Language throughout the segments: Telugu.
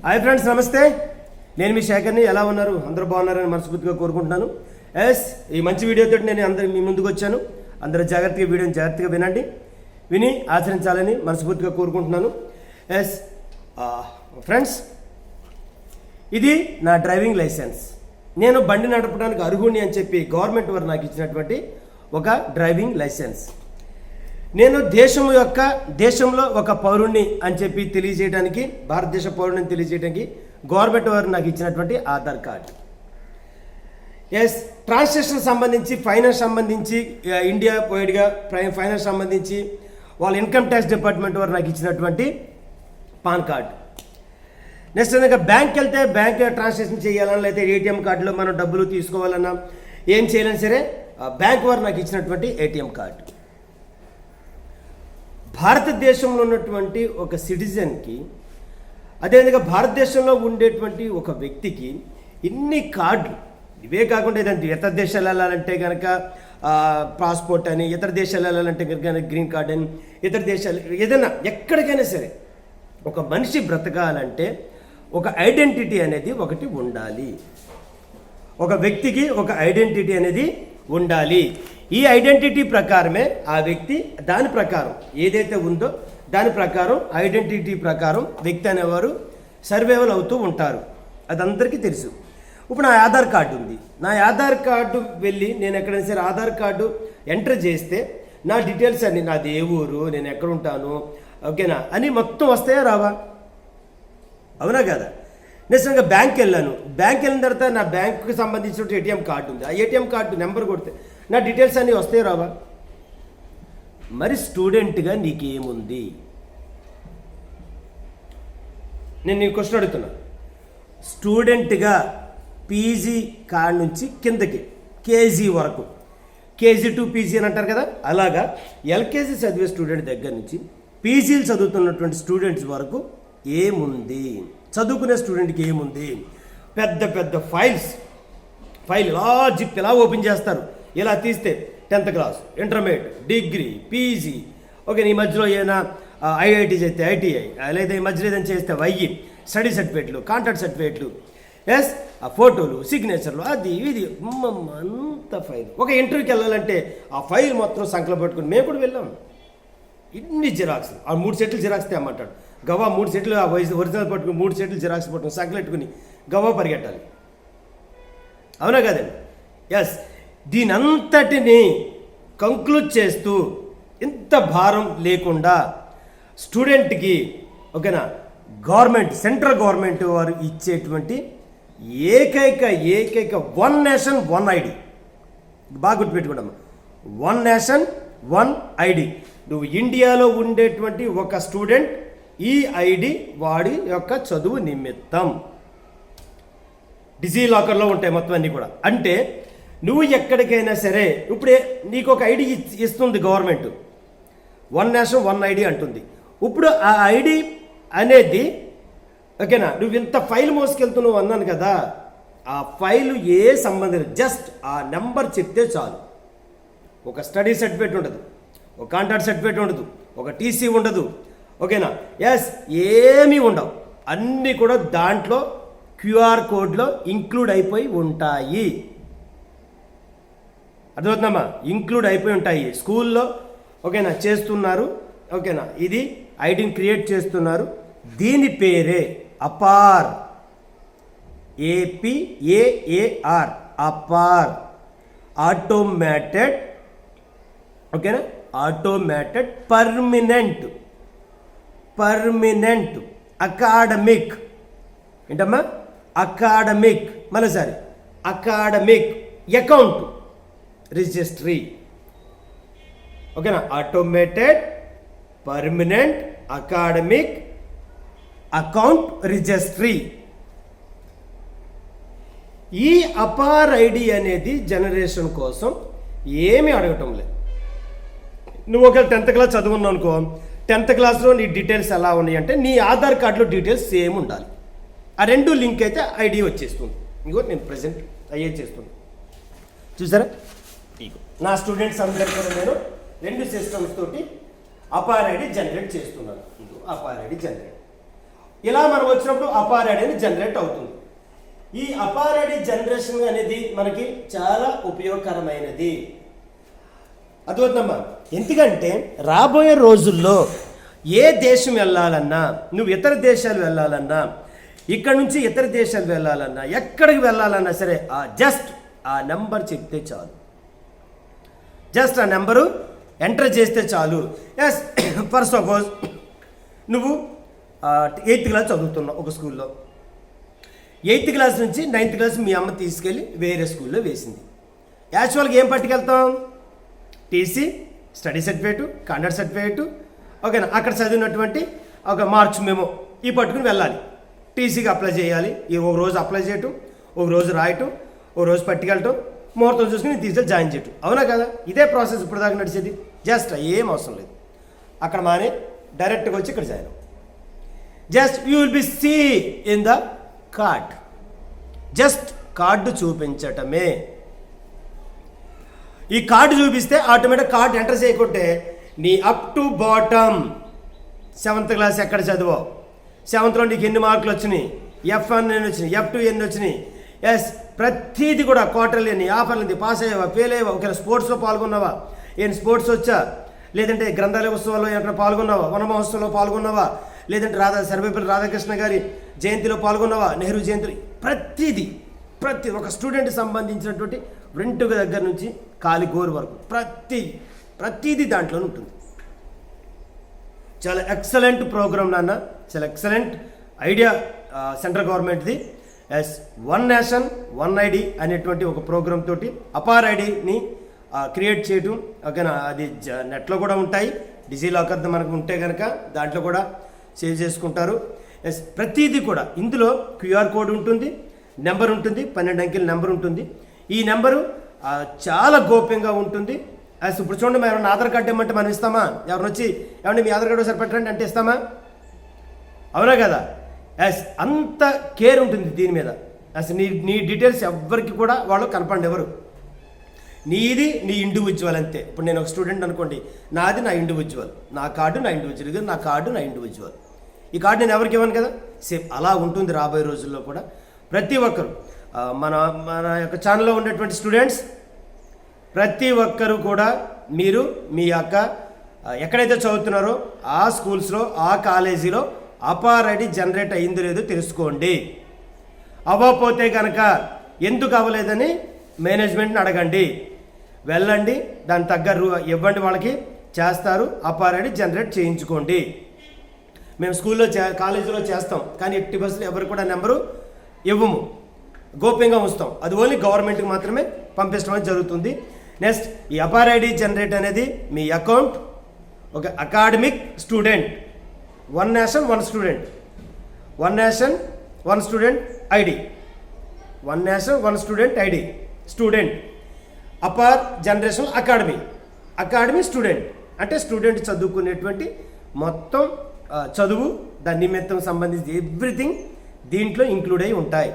హాయ్ ఫ్రెండ్స్, నమస్తే. నేను మీ శేఖర్ని. ఎలా ఉన్నారు? అందరూ బాగున్నారని మనస్ఫూర్తిగా కోరుకుంటున్నాను. ఈ మంచి వీడియోతో నేను అందరూ మీ ముందుకు వచ్చాను. అందరూ వీడియోని జాగ్రత్తగా వినండి, విని ఆచరించాలని మనస్ఫూర్తిగా కోరుకుంటున్నాను. ఫ్రెండ్స్, ఇది నా డ్రైవింగ్ లైసెన్స్. నేను బండి నడపడానికి అర్హుణ్ణి అని చెప్పి గవర్నమెంట్ వారు నాకు ఇచ్చినటువంటి ఒక డ్రైవింగ్ లైసెన్స్. నేను దేశంలో ఒక పౌరుణ్ణి అని చెప్పి తెలియజేయడానికి, భారతదేశ పౌరుణ్ణి తెలియజేయడానికి గవర్నమెంట్ వారు నాకు ఇచ్చినటువంటి ఆధార్ కార్డు. ట్రాన్సాక్షన్ సంబంధించి, ఫైనాన్స్ సంబంధించి, ఇండియా వైడ్గా ఫైనాన్స్ సంబంధించి వాళ్ళ ఇన్కమ్ ట్యాక్స్ డిపార్ట్మెంట్ వారు నాకు ఇచ్చినటువంటి పాన్ కార్డు. నెక్స్ట్ ఇంకా బ్యాంక్కి వెళ్తే బ్యాంక్ ట్రాన్సాక్షన్ చేయాలన్నా, లేకపోతే ఏటీఎం కార్డులో మనం డబ్బులు తీసుకోవాలన్నా, ఏం చేయాలన్నా సరే బ్యాంక్ వారు నాకు ఇచ్చినటువంటి ఏటీఎం కార్డు. భారతదేశంలో ఉన్నటువంటి ఒక సిటిజన్కి, అదేవిధంగా భారతదేశంలో ఉండేటువంటి ఒక వ్యక్తికి ఇన్ని కార్డులు, ఇవే కాకుండా ఏదంటే ఇతర దేశాలు వెళ్ళాలంటే కనుక పాస్పోర్ట్ అని, ఇతర దేశాలు వెళ్ళాలంటే కనుక గ్రీన్ కార్డ్ అని, ఇతర దేశాలు ఏదైనా ఎక్కడికైనా సరే ఒక మనిషి బ్రతకాలంటే ఒక ఐడెంటిటీ అనేది ఒకటి ఉండాలి. ఒక వ్యక్తికి ఒక ఐడెంటిటీ అనేది ఉండాలి. ఈ ఐడెంటిటీ ప్రకారమే ఆ వ్యక్తి, దాని ప్రకారం ఏదైతే ఉందో దాని ప్రకారం, ఐడెంటిటీ ప్రకారం వ్యక్తి అనేవారు సర్వైవల్ అవుతూ ఉంటారు. అది అందరికీ తెలుసు. ఇప్పుడు నా ఆధార్ కార్డు ఉంది. నా ఆధార్ కార్డు వెళ్ళి నేను ఎక్కడైనా సరే ఆధార్ కార్డు ఎంటర్ చేస్తే నా డీటెయిల్స్ అన్ని, నాది ఏ ఊరు, నేను ఎక్కడ ఉంటాను, ఓకేనా అని మొత్తం వస్తాయా రావా? అవునా కదా? నిజంగా బ్యాంక్ వెళ్ళాను. బ్యాంక్ వెళ్ళిన తర్వాత నా బ్యాంకుకి సంబంధించిన ఏటీఎం కార్డు ఉంది. ఆ ఏటీఎం కార్డు నెంబర్ కొడితే నా డీటెయిల్స్ అన్నీ వస్తాయి రావా? మరి స్టూడెంట్గా నీకేముంది? నేను నీ క్వశ్చన్ అడుగుతున్నా. స్టూడెంట్గా పీజీ కాడ నుంచి కిందకి కేజీ వరకు, కేజీ టు పీజీ అని అంటారు కదా, అలాగా ఎల్కేజీ చదివే స్టూడెంట్ దగ్గర నుంచి పీజీలు చదువుతున్నటువంటి స్టూడెంట్స్ వరకు ఏముంది? చదువుకునే స్టూడెంట్కి ఏముంది? పెద్ద పెద్ద ఫైల్ ఇలా జిప్ ఇలా ఓపెన్ చేస్తారు. ఇలా తీస్తే 10th class, intermediate, degree, PG, okay. ఈ మధ్యలో ఏదైనా ఐఐటీ చేస్తే ఐటీఐ, లేదా ఈ మధ్యలో ఏదైనా చేస్తే వైఈ, స్టడీ సర్టిఫికేట్లు, కాంట్రాక్ట్ సర్టిఫికేట్లు, ఆ ఫోటోలు, సిగ్నేచర్లు, అది ఇది అంత ఫైల్. ఒక ఇంటర్వ్యూకి వెళ్ళాలంటే ఆ ఫైల్ మొత్తం సంకలం పట్టుకుని మేము కూడా వెళ్ళాం. ఇన్ని జిరాక్స్, ఆ 3 సెట్లు జిరాక్స్ తేమంటాడు. గవా 3 సెట్లు ఆ ఒరిజినల్ పట్టుకుని 3 సెట్లు జిరాక్స్ పట్టుకుని సంకలెట్టుకుని గవా పరిగెట్టాలి. అవునా కదండి? దీని అంతటిని కంక్లూడ్ చేస్తూ ఇంత భారం లేకుండా స్టూడెంట్కి, ఓకేనా, సెంట్రల్ గవర్నమెంట్ వారు ఇచ్చేటువంటి ఏకైక వన్ నేషన్ వన్ ఐడి. బాగా గుర్తుపెట్టుకోండి, వన్ నేషన్ వన్ ఐడి. నువ్వు ఇండియాలో ఉండేటువంటి ఒక స్టూడెంట్ ఈ ఐడి వాడి యొక్క చదువు నిమిత్తం డిజీ లాకర్లో ఉంటాయి మొత్తం అన్నీ కూడా. అంటే నువ్వు ఎక్కడికైనా సరే ఇప్పుడే నీకు ఒక ఐడి ఇస్తుంది government, one nation one ID అంటుంది. ఇప్పుడు ఆ ఐడి అనేది, ఓకేనా, నువ్వు ఇంత ఫైల్ మోసుకెళ్తున్నావు అన్నాను కదా, ఆ ఫైలు ఏ సంబంధం, జస్ట్ ఆ నెంబర్ చెప్తే చాలు. ఒక స్టడీ సర్టిఫికేట్ ఉండదు, ఒక కాంట్రాక్ట్ సర్టిఫికేట్ ఉండదు, ఒక టీసీ ఉండదు, ఓకేనా, ఏమీ ఉండవు. అన్నీ కూడా దాంట్లో క్యూఆర్ కోడ్లో ఇంక్లూడ్ అయిపోయి ఉంటాయి. అర్థమవుతుందమ్మా? ఇంక్లూడ్ అయిపోయి ఉంటాయి. స్కూల్లో, ఓకేనా, చేస్తున్నారు, ఓకేనా, ఇది ఐడిని క్రియేట్ చేస్తున్నారు. దీని పేరే అపార్, APAAR, అపార్, ఆటోమేటెడ్, ఓకేనా, ఆటోమేటెడ్ పర్మనెంట్ అకాడమిక్. ఏంటమ్మా? అకాడమిక్, మరోసారి అకాడమిక్ అకౌంట్ రిజిస్ట్రీ, ఓకేనా, automated permanent academic account registry. ఈ అపార్ ఐడి అనేది జనరేషన్ కోసం ఏమీ అడగటం లేదు. నువ్వు ఒకవేళ 10th క్లాస్ చదువున్నావు అనుకో, 10th క్లాస్లో నీ డీటెయిల్స్ ఎలా ఉన్నాయి అంటే నీ ఆధార్ కార్డులో డీటెయిల్స్ సేమ్ ఉండాలి. ఆ 2 లింక్ అయితే ఐడి వచ్చేస్తుంది. ఇంకో నేను ప్రజెంట్ అయ్యే చేస్తుంది, చూసారా? నా స్టూడెంట్స్ అందరికీ కూడా నేను 2 సిస్టమ్స్ తోటి అపార్ ఐడి జనరేట్ చేస్తున్నాను. అపార్ ఐడి జనరేట్ ఇలా మనం వచ్చినప్పుడు అపార్ ఐడి అనేది జనరేట్ అవుతుంది. ఈ అపార్ ఐడి జనరేషన్ అనేది మనకి చాలా ఉపయోగకరమైనది. అర్థమవుతుందమ్మా? ఎందుకంటే రాబోయే రోజుల్లో ఏ దేశం వెళ్ళాలన్నా, నువ్వు ఇతర దేశాలు వెళ్ళాలన్నా, ఇక్కడ నుంచి ఇతర దేశాలు వెళ్ళాలన్నా, ఎక్కడికి వెళ్ళాలన్నా సరే జస్ట్ ఆ నెంబర్ చెప్తే చాలు, జస్ట్ ఆ నెంబరు ఎంటర్ చేస్తే చాలు. ఎస్, ఫర్ సపోజ్ నువ్వు 8th క్లాస్ చదువుతున్నావు ఒక స్కూల్లో, 8th క్లాస్ నుంచి 9th క్లాస్ మీ అమ్మ తీసుకెళ్ళి వేరే స్కూల్లో వేసింది. యాక్చువల్గా ఏం పట్టుకెళ్తాం? TC, study certificate, conduct certificate, ఓకేనా, అక్కడ చదివినటువంటి ఒక మార్క్స్ మేము ఈ పట్టుకుని వెళ్ళాలి. టీసీకి అప్లై చేయాలి. ఒక రోజు అప్లై చేయటం, ఒక రోజు రాయటం, ఒక రోజు పట్టుకెళ్ళటం, ముహూర్తం చూసుకుని తీసుకెళ్ళి జాయిన్ చేయటం. అవునా కదా? ఇదే ప్రాసెస్ ఇప్పుడు దాకా నడిచేది. జస్ట్ ఏం అవసరం లేదు, అక్కడ మానే డైరెక్ట్గా వచ్చి ఇక్కడ join. Just you will be see in the card. Just card చూపించటమే. ఈ కార్డు చూపిస్తే ఆటోమేటిక్ కార్డు ఎంటర్ చేయకుంటే నీ up to bottom 7th class ఎక్కడ చదివావు, 7thలో నీకు ఎన్ని మార్కులు వచ్చినాయి, F1 ఎన్ని వచ్చినాయి, F2 ఎన్ని వచ్చినాయి, ఎస్ ప్రతిదీ కూడా క్వార్టర్లు ఎన్ని, ఆఫర్లు ఎన్ని, పాస్ అయ్యావా, ఫెయిల్ అయ్యావా, ఒకవేళ స్పోర్ట్స్లో పాల్గొన్నావా, ఏం స్పోర్ట్స్ వచ్చా, లేదంటే గ్రంథాలయ ఉత్సవాల్లో ఎక్కడ పాల్గొన్నావా, వన మహోత్సవంలో పాల్గొన్నావా, లేదంటే సర్వేపల్లి రాధాకృష్ణ గారి జయంతిలో పాల్గొన్నావా, నెహ్రూ జయంతిలో, ప్రతి ఒక స్టూడెంట్కి సంబంధించినటువంటి వెంటుక దగ్గర నుంచి కాలిగోరు వరకు ప్రతిదీ దాంట్లోనే ఉంటుంది. చాలా ఎక్సలెంట్ ప్రోగ్రామ్ నాన్న, చాలా ఎక్సలెంట్ ఐడియా సెంట్రల్ గవర్నమెంట్ది. ఎస్, 1 నేషన్ 1 ఐడి అనేటువంటి ఒక ప్రోగ్రామ్ తోటి అపార్ ఐడిని క్రియేట్ చేయటం. ఓకేనా? అది నెట్లో కూడా ఉంటాయి, డిజిలాకర్ మనకు ఉంటే కనుక దాంట్లో కూడా సేవ్ చేసుకుంటారు. ఎస్, ప్రతిదీ కూడా ఇందులో క్యూఆర్ కోడ్ ఉంటుంది, నెంబర్ ఉంటుంది, 12 అంకెల నెంబర్ ఉంటుంది. ఈ నెంబరు చాలా గోప్యంగా ఉంటుంది. అసలు ఇప్పుడు చూడండి, మనం ఆధార్ కార్డు ఇవ్వమంటే మనం ఇస్తామా? ఎవరిని వచ్చి ఏమంటే మీ ఆధార్ కార్డు ఒకసారి పెట్టండి అంటే ఇస్తామా? అవునా కదా? ఎస్, అంత కేర్ ఉంటుంది దీని మీద. అసలు నీ డీటెయిల్స్ ఎవరికి కూడా వాళ్ళు కనపండి, ఎవరు నీది నీ ఇండివిజువల్ అంతే. ఇప్పుడు నేను ఒక స్టూడెంట్ అనుకోండి, నాది నా ఇండివిజువల్, నా కార్డు నా ఇండివిజువల్, ఇది నా కార్డు నా ఇండివిజువల్. ఈ కార్డు నేను ఎవరికి ఇవ్వను కదా. సేమ్ అలా ఉంటుంది రాబోయే రోజుల్లో కూడా. ప్రతి ఒక్కరు మన యొక్క ఛానల్లో ఉండేటువంటి స్టూడెంట్స్ ప్రతి ఒక్కరు కూడా మీరు మీ యొక్క ఎక్కడైతే చదువుతున్నారో ఆ స్కూల్స్లో, ఆ కాలేజీలో అపార్ ఐడి జనరేట్ అయ్యిందో లేదో తెలుసుకోండి. అవ్వకపోతే కనుక ఎందుకు అవ్వలేదని మేనేజ్మెంట్ని అడగండి, వెళ్ళండి, దాని తగ్గ ఇవ్వండి, వాళ్ళకి చేస్తారు. అపార్ ఐడి జనరేట్ చేయించుకోండి. మేము స్కూల్లో కాలేజీలో చేస్తాం, కానీ 80% ఎవరు కూడా నెంబరు ఇవ్వము, గోప్యంగా ఉంచుతాం. అది ఓన్లీ గవర్నమెంట్కి మాత్రమే పంపించడం అనేది జరుగుతుంది. నెక్స్ట్, ఈ అపార్ ఐడి జనరేట్ అనేది మీ అకౌంట్ ఒక academic student, 1 nation 1 student, 1 nation 1 student ID, 1 nation 1 student ID, student APAAR generation academy student అంటే స్టూడెంట్ చదువుకునేటువంటి మొత్తం చదువు, దాని నిమిత్తం సంబంధించి ఎవ్రీథింగ్ దీంట్లో ఇంక్లూడ్ అయి ఉంటాయి.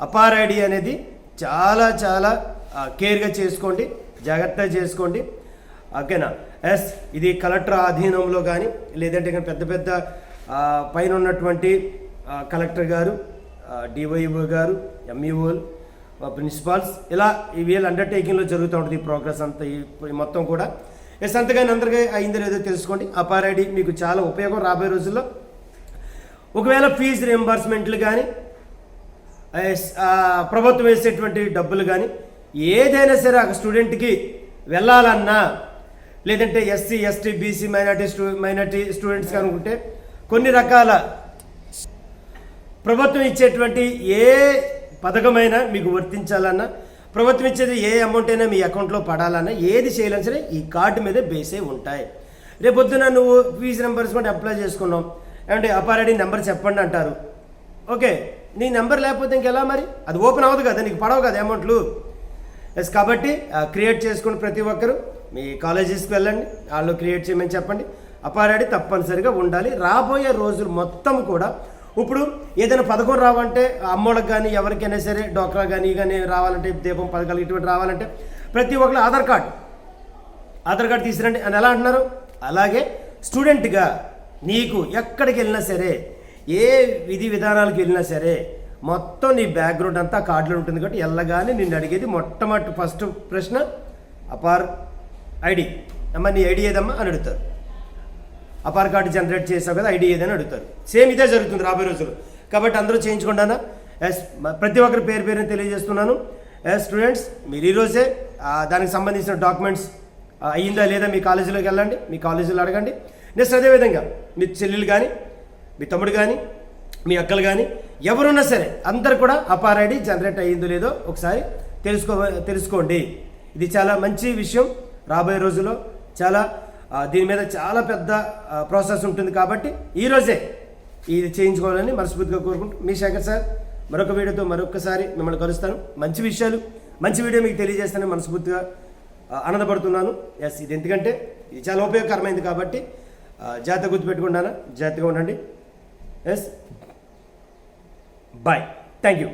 అపార్ ఐడి అనేది చాలా చాలా కేర్గా చేసుకోండి, జాగ్రత్తగా చేసుకోండి. ఓకేనా? ఎస్, ఇది కలెక్టర్ అధీనంలో కానీ, లేదంటే కానీ పెద్ద పెద్ద పైన ఉన్నటువంటి కలెక్టర్ గారు, డివైఓ గారు, ఎంఈఓలు, ప్రిన్సిపాల్స్, ఇలా వీళ్ళ అండర్టేకింగ్లో జరుగుతూ ఉంటుంది ఈ ప్రోగ్రెస్ అంతా, ఈ మొత్తం కూడా. ఎస్, అంతగాని అందరికీ అయిందో లేదో తెలుసుకోండి. అపార్ ఐడి మీకు చాలా ఉపయోగం రాబోయే రోజుల్లో. ఒకవేళ ఫీజు రియంబర్స్మెంట్లు కానీ, ప్రభుత్వం వేసేటువంటి డబ్బులు కానీ, ఏదైనా సరే ఒక స్టూడెంట్కి వెళ్ళాలన్నా, లేదంటే SC ST BC minority students కనుకుంటే కొన్ని రకాల ప్రభుత్వం ఇచ్చేటువంటి ఏ పథకమైనా మీకు వర్తించాలన్నా, ప్రభుత్వం ఇచ్చేది ఏ అమౌంట్ అయినా మీ అకౌంట్లో పడాలన్నా, ఏది చేయాలన్నా సరే ఈ కార్డు మీద బేసే ఉంటాయి. రేపొద్దున నువ్వు ఫీజు రింబర్స్మెంట్ అప్లై చేసుకున్నావు, ఏమంటే అపార్ ఐడి నెంబర్ చెప్పండి అంటారు. ఓకే, నీ నెంబర్ లేకపోతే ఇంకెలా మరి? అది ఓపెన్ అవ్వదు కదా, నీకు పడవు కదా అమౌంట్లు. ఎస్, కాబట్టి క్రియేట్ చేసుకుని ప్రతి ఒక్కరు మీ కాలేజెస్కి వెళ్ళండి, వాళ్ళు క్రియేట్ చేయమని చెప్పండి. అపార్ ఐడి తప్పనిసరిగా ఉండాలి. రాబోయే రోజులు మొత్తం కూడా ఇప్పుడు ఏదైనా పథకం రావాలంటే, అమ్మోళ్ళకి కానీ ఎవరికైనా సరే, డోక్రా కానీ రావాలంటే, దీపం పథకాలు ఇటువంటి రావాలంటే ప్రతి ఒక్కరు ఆధార్ కార్డు తీసుకురండి అని ఎలా అంటున్నారు. అలాగే స్టూడెంట్గా నీకు ఎక్కడికి వెళ్ళినా సరే ఏ విధి విధానాలకు వెళ్ళినా సరే మొత్తం నీ బ్యాక్గ్రౌండ్ అంతా కార్డులో ఉంటుంది కాబట్టి వెళ్ళగానే నిన్ను అడిగేది మొట్టమొదటి ఫస్ట్ ప్రశ్న అపార్ ఐడి అమ్మ నీ ఐడి ఏదమ్మా అని అడుగుతారు. అపార్ కార్డు జనరేట్ చేసావు కదా ఐడి ఏదని అడుగుతారు. సేమ్ ఇదే జరుగుతుంది రాబోయే రోజులు. కాబట్టి అందరూ చేయించుకుంటానా? ఎస్, ప్రతి ఒక్కరి పేరు పేరుని తెలియజేస్తున్నాను. ఎస్ స్టూడెంట్స్, మీరు ఈరోజే దానికి సంబంధించిన డాక్యుమెంట్స్ అయ్యిందా లేదా మీ కాలేజీలోకి వెళ్ళండి, మీ కాలేజీలో అడగండి. నెక్స్ట్ అదేవిధంగా మీ చెల్లెలు కానీ మీ తమ్ముడు కానీ మీ అక్కలు కానీ ఎవరున్నా సరే అందరు కూడా అపార్ ఐడి జనరేట్ అయ్యిందో లేదో ఒకసారి తెలుసుకోండి. ఇది చాలా మంచి విషయం. రాబోయే రోజుల్లో చాలా దీని మీద చాలా పెద్ద ప్రాసెస్ ఉంటుంది కాబట్టి ఈరోజే ఇది చేయించుకోవాలని మనస్ఫూర్తిగా కోరుకుంటూ మీ శేఖర్ సార్ మరొక వీడియోతో మరొకసారి మిమ్మల్ని కలుస్తాను. మంచి విషయాలు మంచి వీడియో మీకు తెలియజేస్తానని మనస్ఫూర్తిగా ఆనందపడుతున్నాను. ఎస్, ఇది ఎందుకంటే ఇది చాలా ఉపయోగకరమైంది కాబట్టి జాగ్రత్తగా గుర్తుపెట్టుకుంటాను. జాగ్రత్తగా ఉండండి. Yes, bye, thank you.